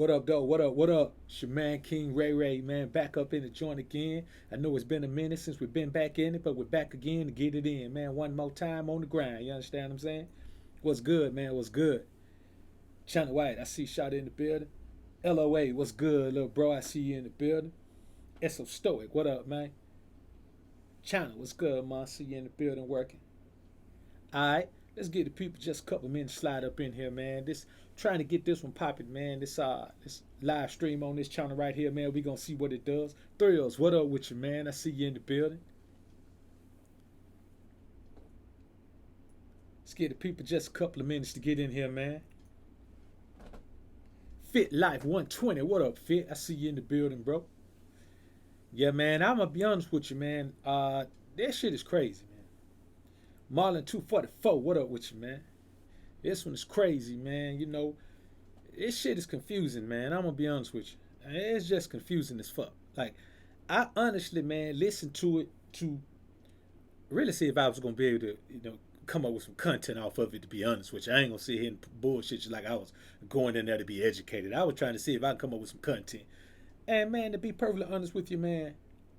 What up, though? What up? What up? It's your man, King Ray Ray, man, back up in the joint again. I know it's been a minute since we've been back in it, but we're back again to get it in, man. One more time on the grind. You understand what I'm saying? What's good, man? What's good? China White, I see shot in the building. LOA, what's good, little bro? I see you in the building. It's so stoic. What up, man? China, what's good, man? I see you in the building working. Alright, let's get the people just a couple minutes slide up in here, man. This trying to get this one popping, man. This live stream on this channel right here, man. We gonna see what it does. Thrills, what up with you, man? I see you in the building. Let's get the people just a couple of minutes to get in here, man. Fit Life 120, what up, Fit? I see you in the building, bro. Yeah, man, I'm gonna be honest with you, man. That shit is crazy, man. Marlin 244, what up with you, man? This one is crazy, man. You know, this shit is confusing, man. I'm gonna be honest with you. It's just confusing as fuck. Like, I honestly, man, listened to it to really see if I was gonna be able to, come up with some content off of it. To be honest with you, I ain't gonna sit here and bullshit you like I was going in there to be educated. I was trying to see if I could come up with some content. And man, to be perfectly honest with you, man,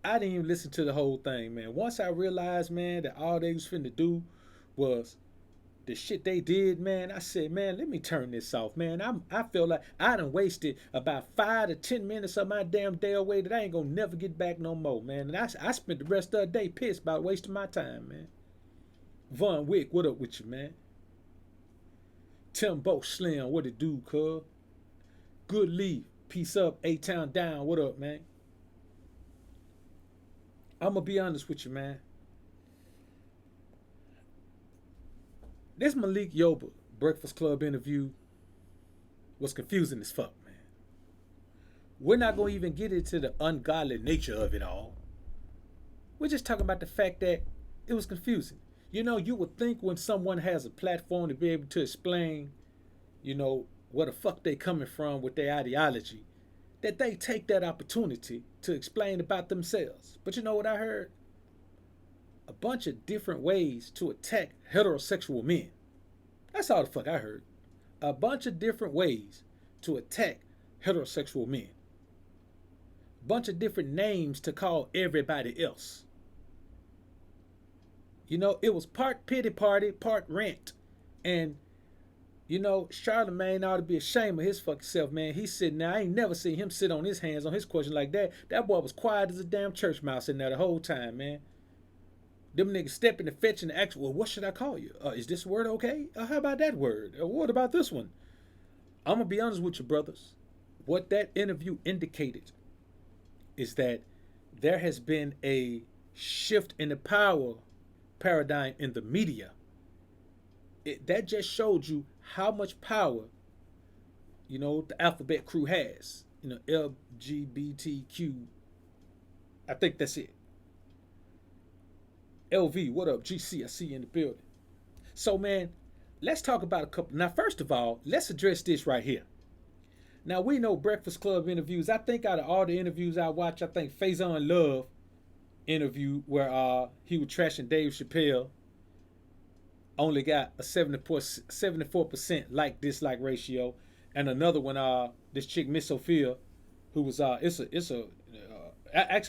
I didn't even listen to the whole thing, man. Once I realized, man, that all they was finna do was the shit they did, man, I said, man, let me turn this off, man. I feel like I done wasted about 5 to 10 minutes of my damn day away that I ain't gonna never get back no more, man. And I spent the rest of the day pissed about wasting my time, man. Von Wick, what up with you, man? Timbo Slim, what it do, cuz? Good Leaf, peace up, A-Town down, what up, man? I'm gonna be honest with you, man. This Malik Yoba Breakfast Club interview was confusing as fuck, man. We're not gonna even get into the ungodly nature of it all. We're just talking about the fact that it was confusing. You know, you would think when someone has a platform to be able to explain, where the fuck they coming from with their ideology, that they take that opportunity to explain about themselves. But you know what I heard? A bunch of different ways to attack heterosexual men. That's all the fuck I heard. A bunch of different ways to attack heterosexual men. A bunch of different names to call everybody else. It was part pity party, part rant. And, Charlemagne ought to be ashamed of his fucking self, man. He's sitting there. I ain't never seen him sit on his hands on his question like that. That boy was quiet as a damn church mouse in there the whole time, man. Them niggas stepping and fetching the actual, well, what should I call you? Is this word okay? How about that word? What about this one? I'm going to be honest with you, brothers. What that interview indicated is that there has been a shift in the power paradigm in the media. That just showed you how much power, the alphabet crew has. LGBTQ. I think that's it. LV, what up? GC, I see you in the building. So, man, let's talk about a couple. Now, first of all, let's address this right here. Now, we know Breakfast Club interviews. I think out of all the interviews I watch, I think Faison Love interview where he was trashing Dave Chappelle only got a 74% like dislike ratio, and another one, this chick Miss Sophia, who was actually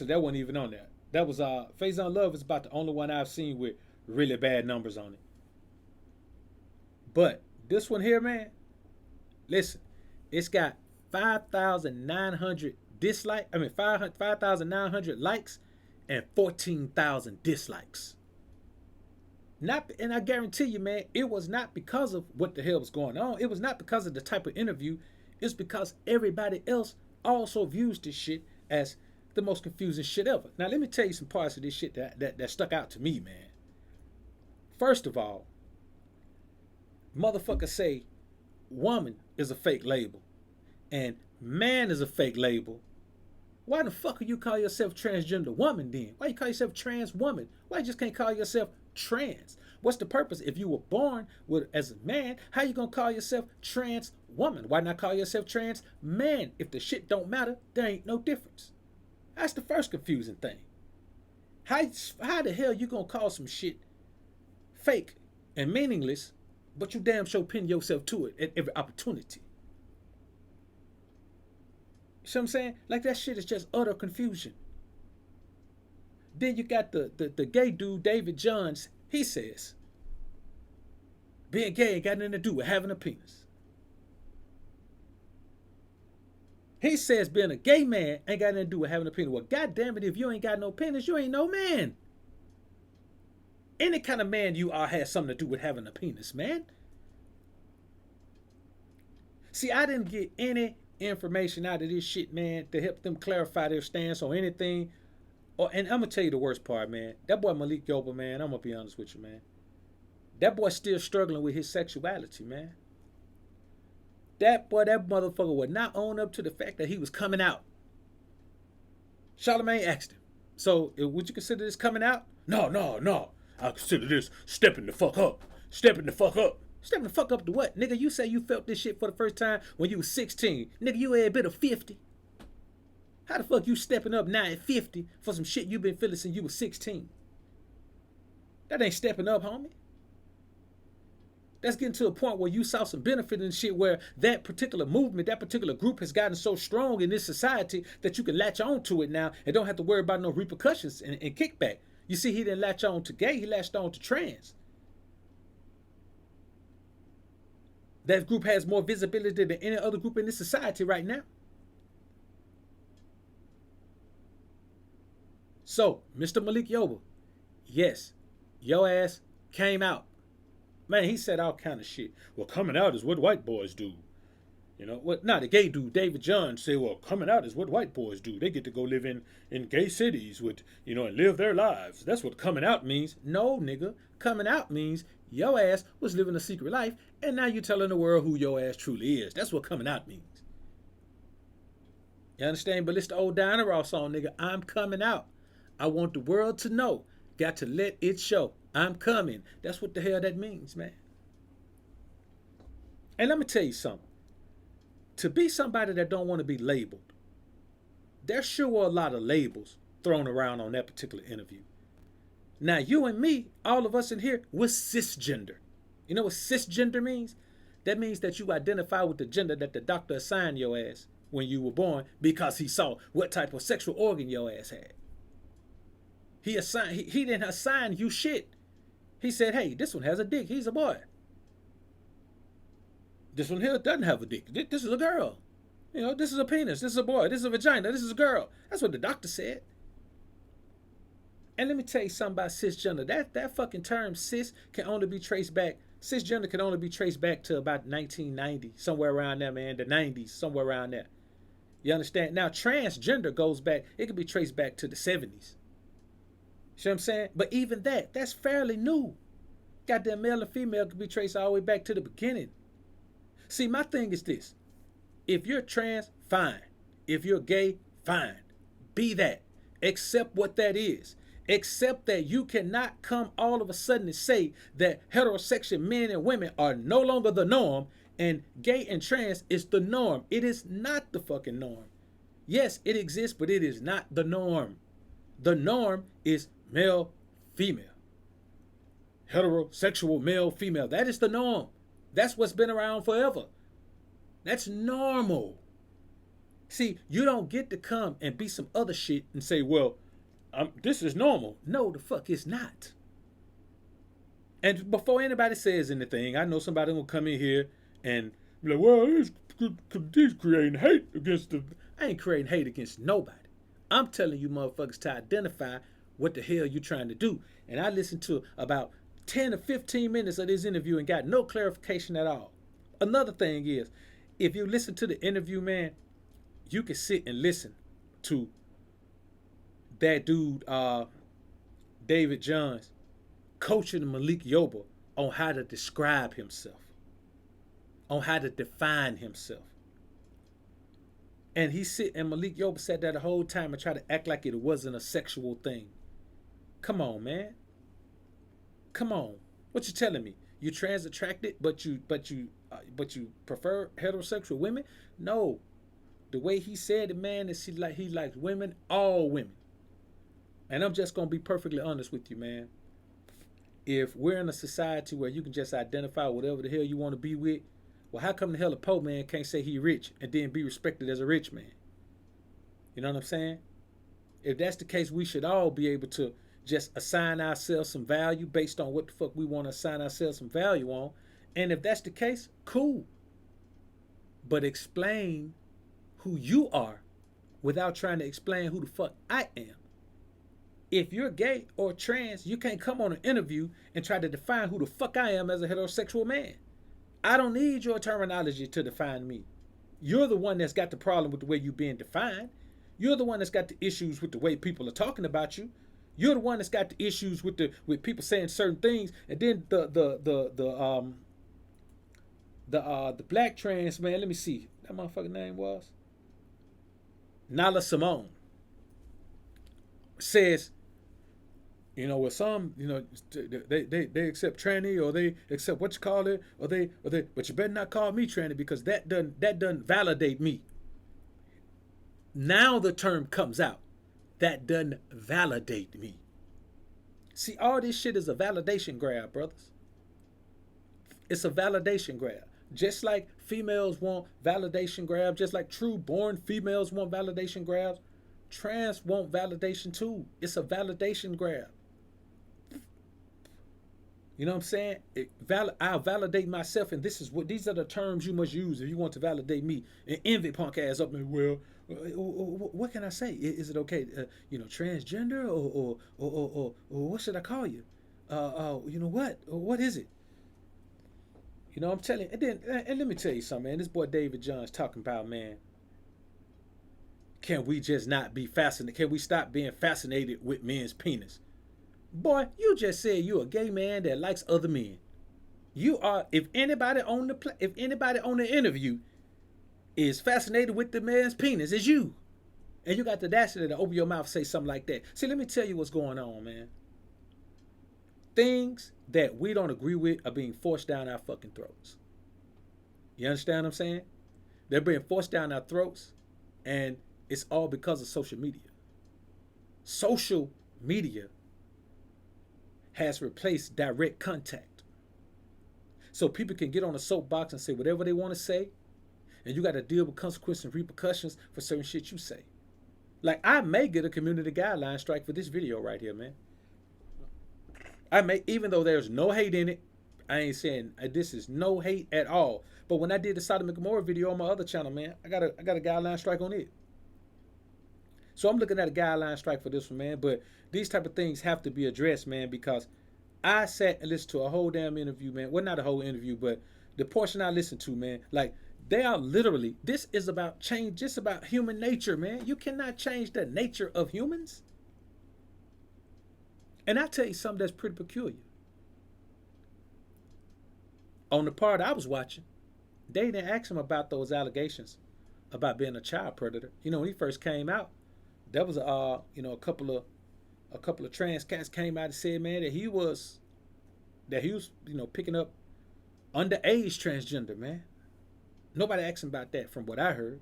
that wasn't even on there. That was Faison Love is about the only one I've seen with really bad numbers on it. But this one here, man, listen, it's got 5,900 dislike. I mean 5,900 likes and 14,000 dislikes. And I guarantee you, man, it was not because of what the hell was going on. It was not because of the type of interview. It's because everybody else also views this shit as the most confusing shit ever. Now, let me tell you some parts of this shit that stuck out to me, man. First of all, motherfuckers say woman is a fake label and man is a fake label. Why the fuck are you call yourself transgender woman then? Why you call yourself trans woman? Why you just can't call yourself trans? What's the purpose? If you were born as a man, how you gonna call yourself trans woman? Why not call yourself trans man? If the shit don't matter, there ain't no difference. That's the first confusing thing. How the hell you gonna call some shit fake and meaningless, but you damn sure pin yourself to it at every opportunity? See what I'm saying? Like that shit is just utter confusion. Then you got the gay dude, David Johns. He says, being gay ain't got nothing to do with having a penis. He says being a gay man ain't got nothing to do with having a penis. Well, goddamn it, if you ain't got no penis, you ain't no man. Any kind of man you are has something to do with having a penis, man. See, I didn't get any information out of this shit, man, to help them clarify their stance on anything. And I'm gonna tell you the worst part, man. That boy Malik Yoba, man, I'm gonna be honest with you, man. That boy's still struggling with his sexuality, man. That motherfucker would not own up to the fact that he was coming out. Charlamagne asked him, so would you consider this coming out? No, no, no. I consider this stepping the fuck up. Stepping the fuck up. Stepping the fuck up to what? Nigga, you say you felt this shit for the first time when you was 16. Nigga, you had a bit of 50. How the fuck you stepping up now at 50 for some shit you been feeling since you was 16? That ain't stepping up, homie. That's getting to a point where you saw some benefit in shit where that particular movement, that particular group has gotten so strong in this society that you can latch on to it now and don't have to worry about no repercussions and kickback. You see, he didn't latch on to gay, he latched on to trans. That group has more visibility than any other group in this society right now. So, Mr. Malik Yoba, yes, your ass came out. Man, he said all kind of shit. Well, coming out is what white boys do. You know, what? Nah, the gay dude, David John, said, well, coming out is what white boys do. They get to go live in gay cities with, you know, and live their lives. That's what coming out means. No, nigga. Coming out means your ass was living a secret life, and now you're telling the world who your ass truly is. That's what coming out means. You understand? But it's the old Diana Ross song, nigga. I'm coming out. I want the world to know. Got to let it show. I'm coming. That's what the hell that means, man. And let me tell you something. To be somebody that don't want to be labeled, there sure were a lot of labels thrown around on that particular interview. Now, you and me, all of us in here, we're cisgender. You know what cisgender means? That means that you identify with the gender that the doctor assigned your ass when you were born because he saw what type of sexual organ your ass had. He didn't assign you shit. He said, hey, this one has a dick. He's a boy. This one here doesn't have a dick. This is a girl. You know, this is a penis. This is a boy. This is a vagina. This is a girl. That's what the doctor said. And let me tell you something about cisgender. That fucking term cis can only be traced back. Cisgender can only be traced back to about 1990. Somewhere around there, man. The 90s. Somewhere around there. You understand? Now, transgender goes back. It can be traced back to the 70s. See what I'm saying? But even that's fairly new. Goddamn, male and female can be traced all the way back to the beginning. See, my thing is this. If you're trans, fine. If you're gay, fine. Be that. Accept what that is. Accept that you cannot come all of a sudden and say that heterosexual men and women are no longer the norm and gay and trans is the norm. It is not the fucking norm. Yes, it exists, but it is not the norm. The norm is male, female. Heterosexual male, female. That is the norm. That's what's been around forever. That's normal. See, you don't get to come and be some other shit and say, well, this is normal. No, the fuck it's not. And before anybody says anything, I know somebody will come in here and be like, well, he's creating hate against the... I ain't creating hate against nobody. I'm telling you motherfuckers to identify what the hell you're trying to do. And I listened to about 10 or 15 minutes of this interview and got no clarification at all. Another thing is, if you listen to the interview, man, you can sit and listen to that dude, David Johns, coaching Malik Yoba on how to describe himself, on how to define himself. And Malik Yoba sat there the whole time and tried to act like it wasn't a sexual thing. Come on, man. Come on. What you telling me? You trans attracted, but you prefer heterosexual women? No. The way he said it, man, is he likes women, all women. And I'm just gonna be perfectly honest with you, man. If we're in a society where you can just identify whatever the hell you want to be with, well, how come the hell a poor man can't say he rich and then be respected as a rich man? You know what I'm saying? If that's the case, we should all be able to just assign ourselves some value based on what the fuck we want to assign ourselves some value on. And if that's the case, cool. But explain who you are without trying to explain who the fuck I am. If you're gay or trans, you can't come on an interview and try to define who the fuck I am as a heterosexual man. I don't need your terminology to define me. You're the one that's got the problem with the way you're being defined. You're the one that's got the issues with the way people are talking about you. You're the one that's got the issues with people saying certain things, and then the black trans man. Let me see, that motherfucker name was Nala Simone says, with some, they accept tranny, or they accept what you call it, or they, but you better not call me tranny because that doesn't validate me. Now the term comes out. That doesn't validate me. See, all this shit is a validation grab, brothers. It's a validation grab. Just like females want validation grabs, just like true born females want validation grabs, trans want validation too. It's a validation grab. You know what I'm saying? I'll validate myself, and these are the terms you must use if you want to validate me. And envy punk ass up and, well, what can I say? Is it okay? Transgender, or what should I call you? What? What is it? I'm telling you. And let me tell you something, man. This boy David John's talking about, man. Can we just not be fascinated? Can we stop being fascinated with men's penis? Boy, you just said you're a gay man that likes other men. You are. If anybody on the interview is fascinated with the man's penis, it's you. And you got the audacity to open your mouth and say something like that. See, let me tell you what's going on, man. Things that we don't agree with are being forced down our fucking throats. You understand what I'm saying? They're being forced down our throats, and it's all because of social media. Social media has replaced direct contact. So people can get on a soapbox and say whatever they want to say, and you got to deal with consequences and repercussions for certain shit you say. Like, I may get a community guideline strike for this video right here, man. I may, even though there's no hate in it, I ain't saying this is no hate at all. But when I did the Sodom and Gomorrah video on my other channel, man, I got a guideline strike on it. So I'm looking at a guideline strike for this one, man. But these type of things have to be addressed, man, because I sat and listened to a whole damn interview, man. Well, not a whole interview, but the portion I listened to, man. Like, they are literally, this is about change, just about human nature, man. You cannot change the nature of humans. And I tell you something that's pretty peculiar. On the part I was watching, they didn't ask him about those allegations about being a child predator. When he first came out, there was a couple of trans cats came out and said, man, that he was picking up underage transgender, man. Nobody asked him about that, from what I heard.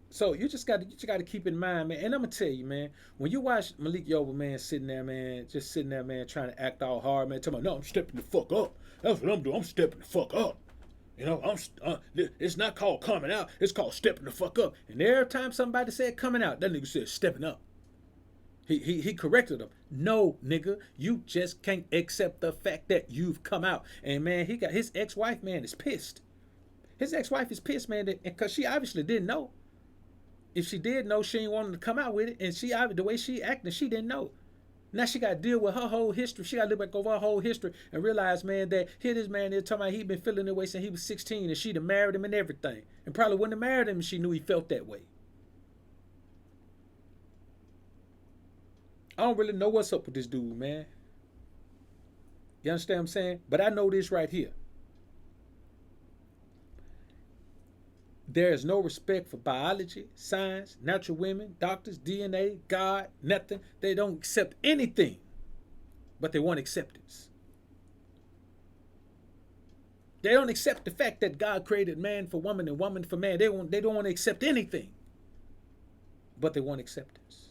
So you just got to keep in mind, man. And I'm gonna tell you, man, when you watch Malik Yoba, man, sitting there, man, trying to act all hard, man, talking about, no, I'm stepping the fuck up. That's what I'm doing. I'm stepping the fuck up. It's not called coming out. It's called stepping the fuck up. And every time somebody said coming out, that nigga said stepping up. He corrected them. No, nigga, you just can't accept the fact that you've come out. And man, he got his ex-wife, man, is pissed. His ex-wife is pissed, man, because she obviously didn't know. If she did know, she ain't wanting to come out with it, and the way she acting, she didn't know. Now she got to deal with her whole history. She got to look back over her whole history and realize, man, that here this man is talking about he been feeling that way since he was 16, and she'd have married him and everything, and probably wouldn't have married him if she knew he felt that way. I don't really know what's up with this dude, man. You understand what I'm saying? But I know this right here. There is no respect for biology, science, natural women, doctors, DNA, God, nothing. They don't accept anything, but they want acceptance. They don't accept the fact that God created man for woman and woman for man. They don't want to accept anything, but they want acceptance.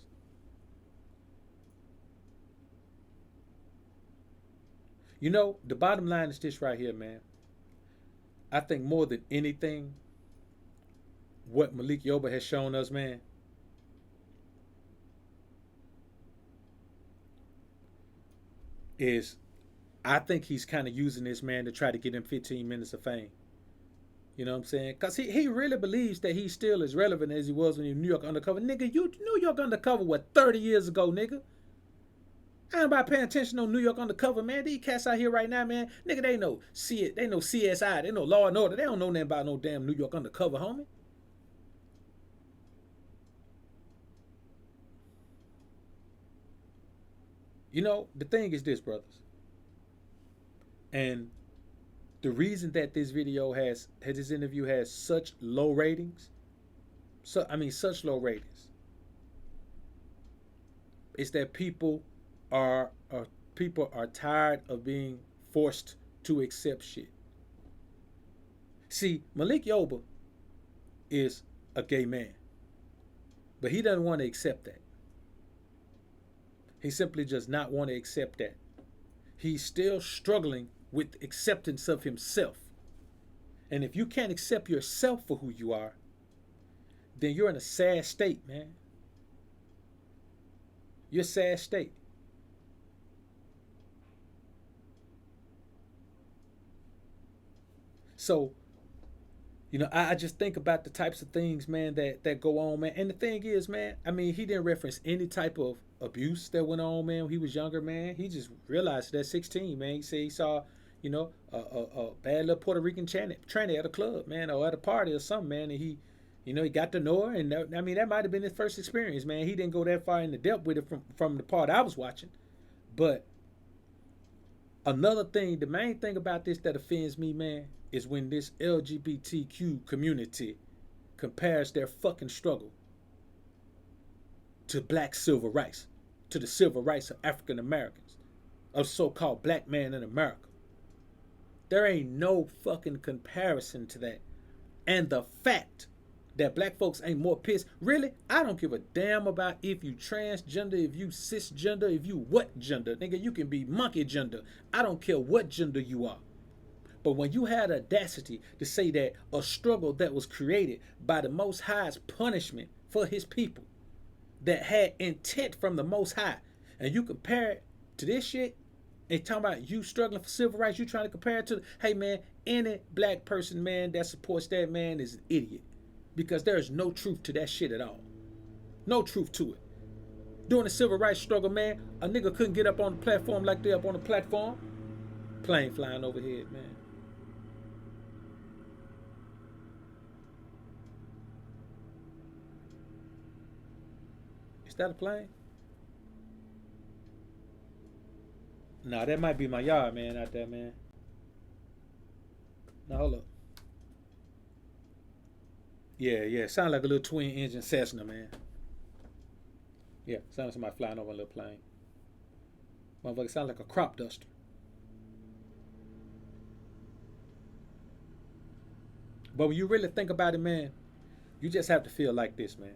The bottom line is this right here, man. I think more than anything, what Malik Yoba has shown us, man, is I think he's kind of using this man to try to get him 15 minutes of fame. You know what I'm saying? Because he really believes that he's still as relevant as he was when he was New York Undercover. Nigga, you New York Undercover, what, 30 years ago, nigga? I ain't about paying attention on New York Undercover, man. These cats out here right now, man. Nigga, they know see it. They know CSI. They know Law and Order. They don't know nothing about no damn New York Undercover, homie. You know, the thing is this, brothers. And the reason that this video this interview has such low ratings, such low ratings, is that people are tired of being forced to accept shit. See, Malik Yoba is a gay man, but he doesn't want to accept that. He simply does not want to accept that. He's still struggling with acceptance of himself. And if you can't accept yourself for who you are, then you're in a sad state, man. You're a sad state. So, you know, I just think about the types of things, man, that go on, man. And the thing is, man, I mean, he didn't reference any type of abuse that went on, man, when he was younger, man. He just realized that at 16, man. He said he saw, you know, a bad little Puerto Rican tranny at a club, man, or at a party or something, man. And he, you know, he got to know her. And I mean, that might have been his first experience, man. He didn't go that far into depth with it from the part I was watching. But another thing, the main thing about this that offends me, man, is when this LGBTQ community compares their fucking struggle to black civil rights, to the civil rights of African Americans, of so-called black man in America. There ain't no fucking comparison to that. And the fact that black folks ain't more pissed, really, I don't give a damn about if you transgender, if you cisgender, if you what gender. Nigga, you can be monkey gender. I don't care what gender you are. But when you had audacity to say that a struggle that was created by the Most High's punishment for his people, that had intent from the Most High, and you compare it to this shit, and talking about you struggling for civil rights, you trying to compare it to, hey man, any black person, man, that supports that, man, is an idiot. Because there is no truth to that shit at all. No truth to it. During the civil rights struggle, man, a nigga couldn't get up on the platform like they up on the platform. Plane flying overhead, man. Is that a plane? Nah, that might be my yard, man, out there, man. Now, hold up. Yeah. Sound like a little twin engine Cessna, man. Yeah, sound like somebody flying over a little plane. Motherfucker sound like a crop duster. But when you really think about it, man, you just have to feel like this, man.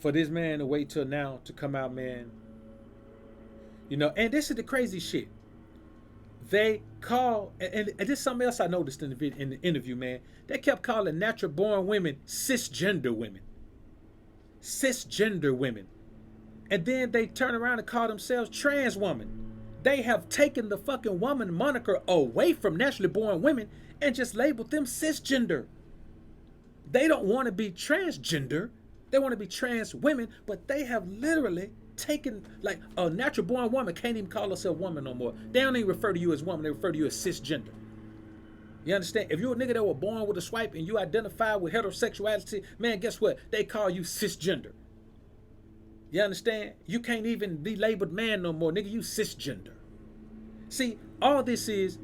For this man to wait till now to come out, man. You know, and this is the crazy shit. They call, and this is something else I noticed in the interview, man. They kept calling natural born women cisgender women. Cisgender women. And then they turn around and call themselves trans woman. They have taken the fucking woman moniker away from naturally born women and just labeled them cisgender. They don't want to be transgender. They want to be trans women, but they have literally taken, like, a natural born woman can't even call herself woman no more. They don't even refer to you as woman, they refer to you as cisgender. You understand? If you're a nigga that was born with a swipe and you identify with heterosexuality, man, guess what? They call you cisgender. You understand? You can't even be labeled man no more. Nigga, you cisgender. See, all this is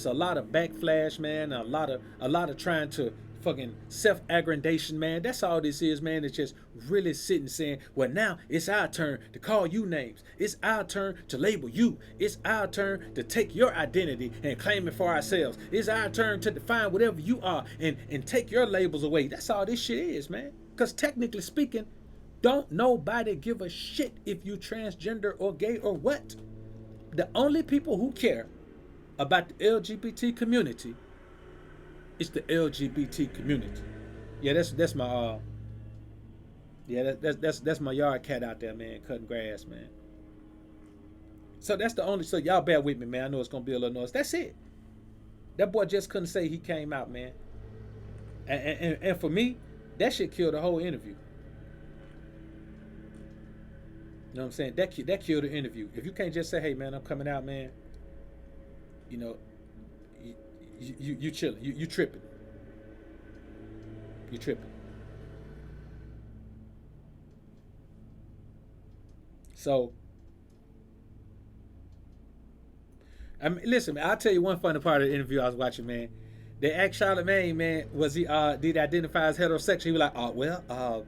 a lot of backflash, man, a lot of trying to fucking self-aggrandation, man. That's all this is, man. It's just really sitting saying, well, now it's our turn to call you names. It's our turn to label you. It's our turn to take your identity and claim it for ourselves. It's our turn to define whatever you are and take your labels away. That's all this shit is, man. Because technically speaking, don't nobody give a shit if you transgender or gay or what. The only people who care about the LGBT community It's the LGBT community. Yeah, that's my yeah, that's my yard cat out there, man, cutting grass, man. So that's the only. So y'all bear with me, man. I know it's gonna be a little noise. That's it. That boy just couldn't say he came out, man. And for me, that shit killed the whole interview. You know what I'm saying? That killed the interview. If you can't just say, "Hey, man, I'm coming out, man," you know, you you chilling, you tripping, you tripping. So I mean, listen, man. I'll tell you one funny part of the interview I was watching, man. They asked Charlamagne, man, was he did he identify as heterosexual? He was like, well,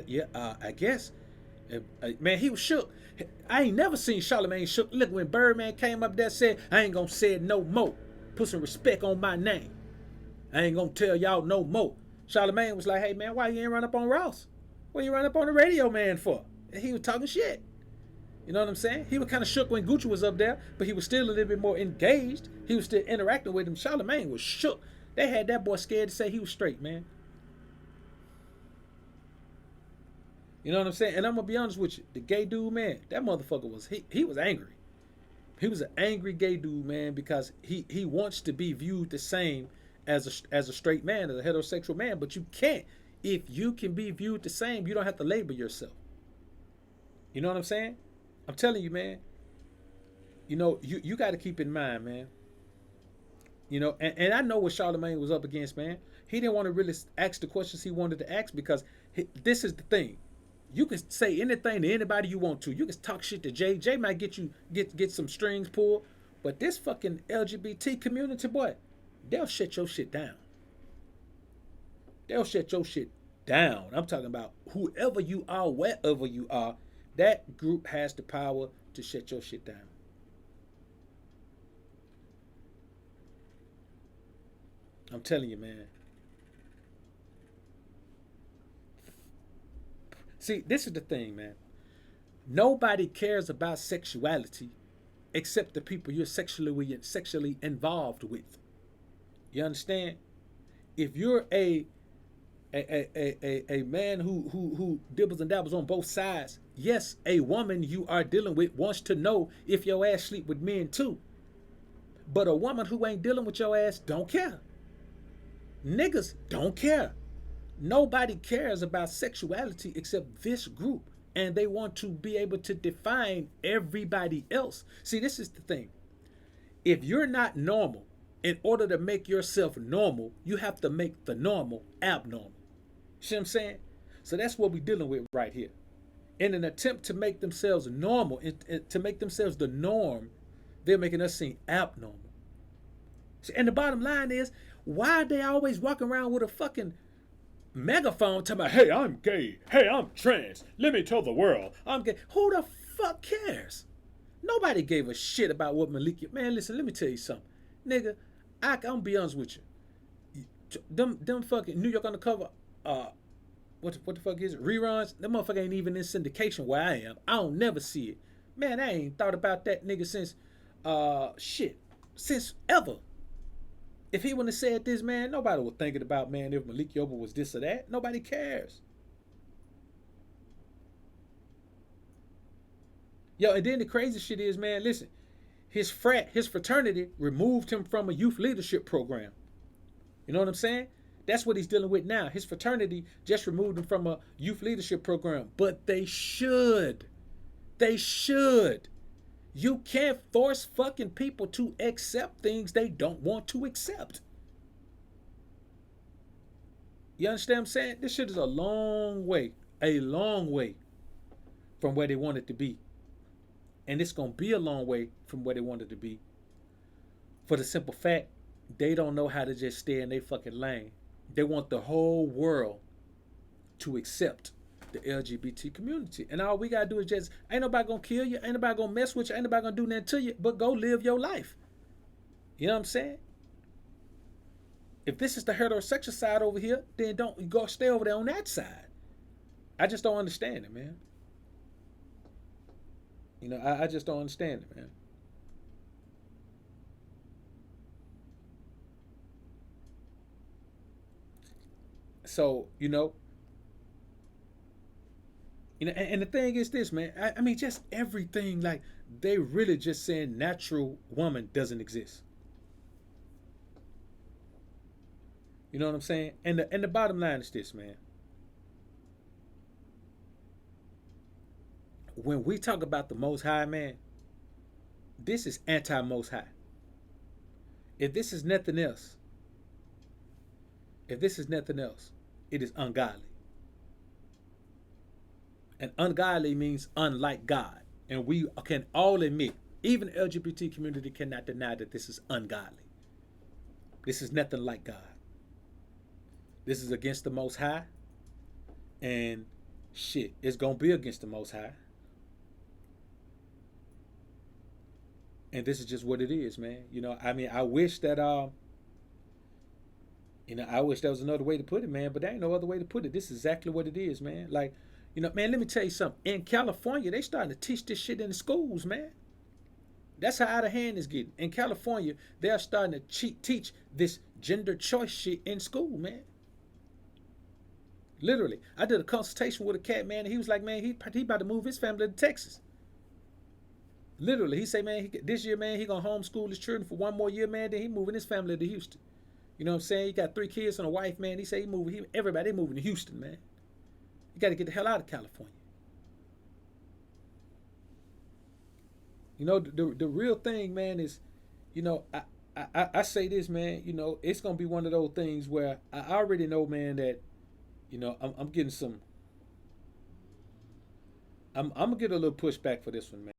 yeah, I guess. Man, he was shook. I ain't never seen Charlamagne shook. Look, when Birdman came up there, said, I ain't gonna say it no more. Put some respect on my name. I ain't gonna tell y'all no more. Charlamagne was like, hey, man, why you ain't run up on Ross? What you run up on the radio man for? And he was talking shit. You know what I'm saying? He was kind of shook when Gucci was up there, but he was still a little bit more engaged. He was still interacting with him. Charlamagne was shook. They had that boy scared to say he was straight, man. You know what I'm saying? And I'm gonna be honest with you, the gay dude, man, that motherfucker was he was angry. He was an angry gay dude, man, because he wants to be viewed the same as a straight man, as a heterosexual man, but you can't. If you can be viewed the same, you don't have to label yourself. You know what I'm saying? I'm telling you, man. You know, you got to keep in mind, man. You know, and I know what Charlamagne was up against, man. He didn't want to really ask the questions he wanted to ask because this is the thing. You can say anything to anybody you want to. You can talk shit to Jay. Jay might get some strings pulled, but this fucking LGBT community, boy, they'll shut your shit down. They'll shut your shit down. I'm talking about whoever you are, wherever you are, that group has the power to shut your shit down. I'm telling you, man. See, this is the thing, man. Nobody cares about sexuality except the people you're sexually involved with. You understand? If you're a man who dibbles and dabbles on both sides, yes, a woman you are dealing with wants to know if your ass sleep with men too. But a woman who ain't dealing with your ass don't care. Niggas don't care. Nobody cares about sexuality except this group. And they want to be able to define everybody else. See, this is the thing. If you're not normal, in order to make yourself normal, you have to make the normal abnormal. See what I'm saying? So that's what we're dealing with right here. In an attempt to make themselves normal, to make themselves the norm, they're making us seem abnormal. And the bottom line is, why are they always walking around with a fucking megaphone talking about, hey, I'm gay, hey, I'm trans, let me tell the world I'm gay. Who the fuck cares? Nobody gave a shit about what Malik Yoba. Man, listen, let me tell you something. Nigga, I'm gonna be honest with you. Them fucking New York Undercover, what the fuck is it? Reruns? That motherfucker ain't even in syndication where I am. I don't never see it. Man, I ain't thought about that nigga since, since ever. If he wouldn't have said this, man, nobody was thinking about, man, if Malik Yoba was this or that. Nobody cares. Yo, and then the crazy shit is, man, listen, his fraternity removed him from a youth leadership program. You know what I'm saying? That's what he's dealing with now. His fraternity just removed him from a youth leadership program. But they should. They should. You can't force fucking people to accept things they don't want to accept. You understand what I'm saying? This shit is a long way from where they want it to be. And it's going to be a long way from where they want it to be. For the simple fact, they don't know how to just stay in their fucking lane. They want the whole world to accept the LGBT community. And all we gotta do is just, ain't nobody gonna kill you, ain't nobody gonna mess with you, ain't nobody gonna do nothing to you, but go live your life. You know what I'm saying? If this is the heterosexual side over here, then don't go stay over there on that side. I just don't understand it, man. You know, I just don't understand it, man. So and the thing is this, man. I mean, just everything. Like they really just saying natural woman doesn't exist. You know what I'm saying? And the bottom line is this, man. When we talk about the Most High, man, this is anti Most High. If this is nothing else, if this is nothing else, it is ungodly. And ungodly means unlike God. And we can all admit, even the LGBT community cannot deny that this is ungodly. This is nothing like God. This is against the Most High. And shit, it's going to be against the Most High. And this is just what it is, man. I mean, I wish that I wish there was another way to put it, man, but there ain't no other way to put it. This is exactly what it is, man. Like, man, let me tell you something. In California, they starting to teach this shit in the schools, man. That's how out of hand it's getting. In California, they are starting to teach this gender choice shit in school, man. Literally. I did a consultation with a cat, man, and he was like, man, he about to move his family to Texas. Literally, he say, man, this year, man, he gonna homeschool his children for one more year, man. Then he moving his family to Houston. You know what I'm saying? He got 3 kids and a wife, man. He say everybody moving to Houston, man. You got to get the hell out of California. The real thing, man, is, I say this, man. It's gonna be one of those things where I already know, man, that I'm getting some. I'm gonna get a little pushback for this one, man.